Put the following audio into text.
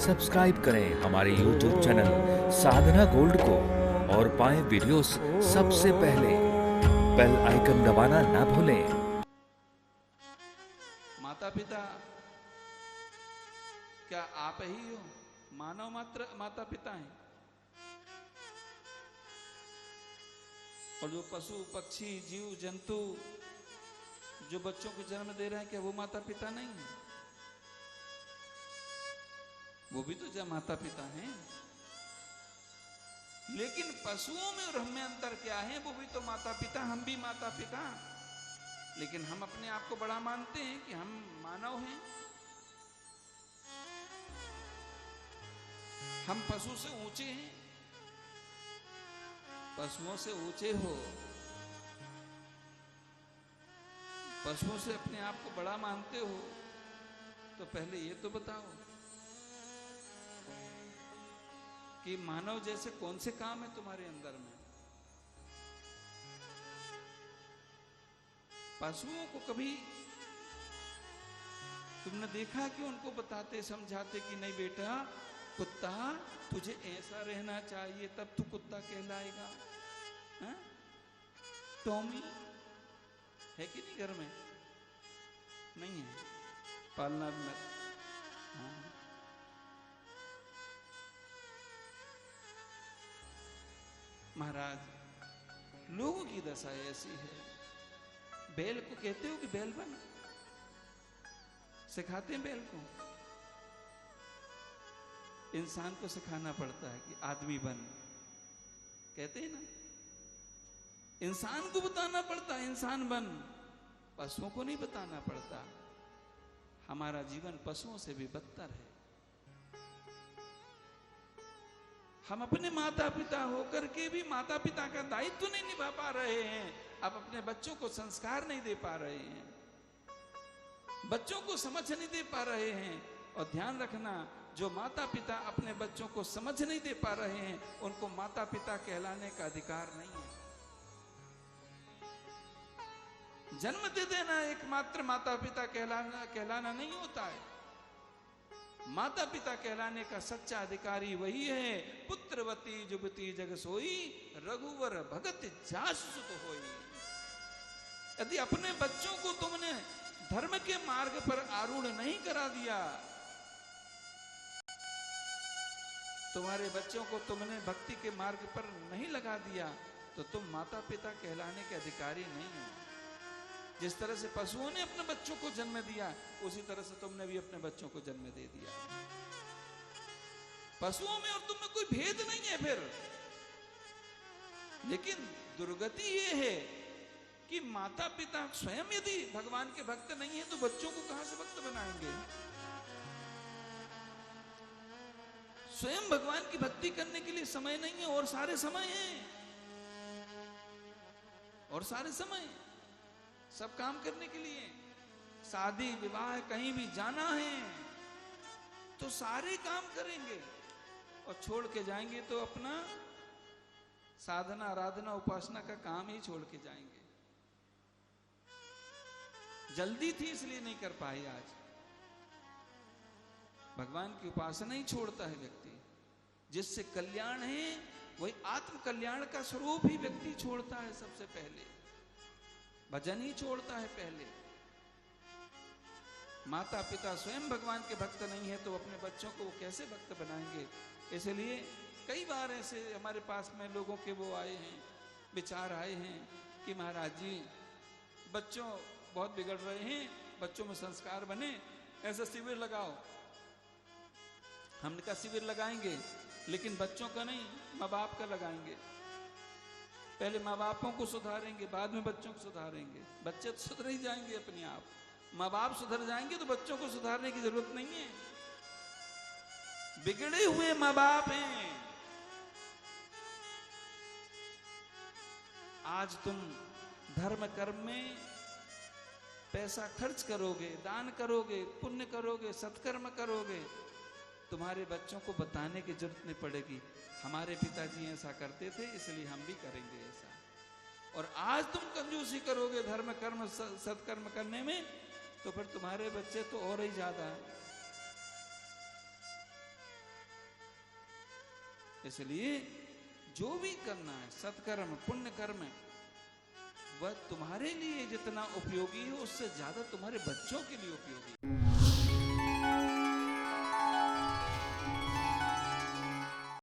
Subscribe करें हमारे YouTube channel साधना gold को और पाएं वीडियोस सबसे पहले। बेल आइकन दबाना ना भूलें। माता पिता क्या आप ही हो? मानव मात्र माता पिता हैं। और जो पशु पक्षी जीव जंतु जो बच्चों को जन्म दे रहे हैं, क्या वो माता पिता नहीं है? वो भी तो जब माता पिता हैं। लेकिन पशुओं में और हम में अंतर क्या है? वो भी तो माता पिता, हम भी माता पिता। लेकिन हम अपने आप को बड़ा मानते हैं कि हम मानव हैं। हम पशु से ऊंचे हैं। पशुओं से ऊंचे हो, पशुओं से अपने आप को बड़ा मानते हो, तो पहले ये तो बताओ कि मानव जैसे कौन से काम है तुम्हारे अंदर में? पशुओं को कभी तुमने देखा कि उनको बताते समझाते कि नहीं बेटा, कुत्ता तुझे ऐसा रहना चाहिए तब तू कुत्ता कहलाएगा? हाँ? टॉमी है कि नहीं घर में? नहीं है, पालना भी मत। हाँ। महाराज, लोगों की दशा ऐसी है। बैल को कहते हो कि बैल बन, सिखाते हैं बैल को। इंसान को सिखाना पड़ता है कि आदमी बन, कहते हैं ना। इंसान को बताना पड़ता है इंसान बन, पशुओं को नहीं बताना पड़ता। हमारा जीवन पशुओं से भी बदतर है। हम अपने माता पिता होकर के भी माता पिता का दायित्व नहीं निभा पा रहे हैं। अब अपने बच्चों को संस्कार नहीं दे पा रहे हैं, बच्चों को समझ नहीं दे पा रहे हैं। और ध्यान रखना, जो माता पिता अपने बच्चों को समझ नहीं दे पा रहे हैं, उनको माता पिता कहलाने का अधिकार नहीं है। जन्म दे देना एकमात्र माता पिता कहलाना नहीं होता है। माता पिता कहलाने का सच्चा अधिकारी वही है। पुत्रवती जुबती जग सोई, रघुवर भगत जासु सुत होई। यदि अपने बच्चों को तुमने धर्म के मार्ग पर आरूढ़ नहीं करा दिया, तुम्हारे बच्चों को तुमने भक्ति के मार्ग पर नहीं लगा दिया, तो तुम माता पिता कहलाने के अधिकारी नहीं हो। जिस तरह से पशुओं ने अपने बच्चों को जन्म दिया, उसी तरह से तुमने भी अपने बच्चों को जन्म दे दिया। पशुओं में और तुम में कोई भेद नहीं है फिर। लेकिन दुर्गति ये है कि माता पिता स्वयं यदि भगवान के भक्त नहीं है, तो बच्चों को कहां से भक्त बनाएंगे? स्वयं भगवान की भक्ति करने के लिए समय नहीं है, और सारे समय हैं, और सारे समय सब काम करने के लिए। शादी विवाह कहीं भी जाना है तो सारे काम करेंगे, और छोड़ के जाएंगे तो अपना साधना आराधना उपासना का काम ही छोड़ के जाएंगे। जल्दी थी इसलिए नहीं कर पाए। आज भगवान की उपासना ही छोड़ता है व्यक्ति। जिससे कल्याण है वही आत्म कल्याण का स्वरूप ही व्यक्ति छोड़ता है। सबसे पहले भजन ही छोड़ता है पहले। माता पिता स्वयं भगवान के भक्त नहीं है तो अपने बच्चों को वो कैसे भक्त बनाएंगे? इसलिए कई बार ऐसे हमारे पास में लोगों के वो आए हैं, विचार आए हैं कि महाराज जी, बच्चों बहुत बिगड़ रहे हैं, बच्चों में संस्कार बने, ऐसा शिविर लगाओ। हमने कहा शिविर लगाएंगे, लेकिन बच्चों का नहीं, माँ बाप का लगाएंगे। पहले माँ बापों को सुधारेंगे, बाद में बच्चों को सुधारेंगे। बच्चे तो सुधर ही जाएंगे अपने आप। माँ बाप सुधर जाएंगे तो बच्चों को सुधारने की जरूरत नहीं है। बिगड़े हुए माँ बाप हैं। आज तुम धर्म कर्म में पैसा खर्च करोगे, दान करोगे, पुण्य करोगे, सत्कर्म करोगे, तुम्हारे बच्चों को बताने की जरूरत नहीं पड़ेगी। हमारे पिताजी ऐसा करते थे इसलिए हम भी करेंगे ऐसा। और आज तुम कंजूसी करोगे धर्म कर्म सत्कर्म करने में, तो फिर तुम्हारे बच्चे तो और ही ज्यादा इसलिए जो भी करना है सत्कर्म पुण्य कर्म वह तुम्हारे लिए जितना उपयोगी है उससे ज्यादा तुम्हारे बच्चों के लिए उपयोगी है।